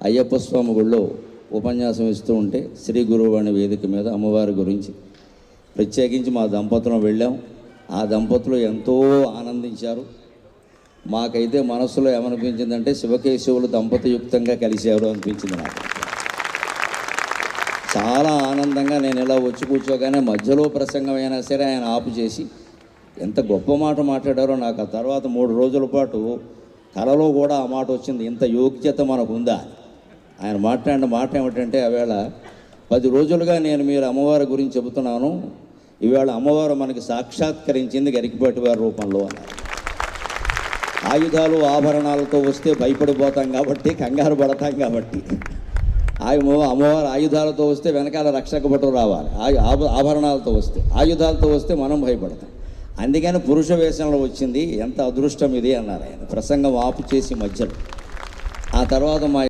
అయ్యప్ప స్వామి గుళ్ళో ఉపన్యాసం ఇస్తూ ఉంటే శ్రీ గురువాణి వేదిక మీద అమ్మవారి గురించి ప్రత్యేకించి మా దంపతులను వెళ్ళాం. ఆ దంపతులు ఎంతో ఆనందించారు. మాకైతే మనసులో ఏమనిపించిందంటే శివకేశవులు దంపతియుక్తంగా కలిశారు అనిపించింది నాకు. చాలా ఆనందంగా నేను ఇలా వచ్చి కూర్చోగానే మధ్యలో ప్రసంగం అయినా సరే ఆయన ఆపు చేసి ఎంత గొప్ప మాట మాట్లాడారో నాకు ఆ తర్వాత 3 రోజుల పాటు కలలో కూడా ఆ మాట వచ్చింది, ఇంత యోగ్యత మనకు ఉందా. ఆయన మాట్లాడిన మాట ఏమిటంటే, ఆవేళ 10 రోజులుగా నేను మీరు అమ్మవారి గురించి చెబుతున్నాను, ఈవేళ అమ్మవారు మనకి సాక్షాత్కరించింది గరికపాటి వారి రూపంలో అన్నారు. ఆయుధాలు ఆభరణాలతో వస్తే భయపడిపోతాం కాబట్టి, కంగారు పడతాం కాబట్టి, అమ్మవారు ఆయుధాలతో వస్తే వెనకాల రక్షక భటులు రావాలి, ఆభరణాలతో వస్తే, ఆయుధాలతో వస్తే మనం భయపడతాం. అందుకని పురుష వేషంలో వచ్చింది, ఎంత అదృష్టం ఇది అన్నారు ఆయన ప్రసంగం ఆపు చేసి మధ్యలో. ఆ తర్వాత మా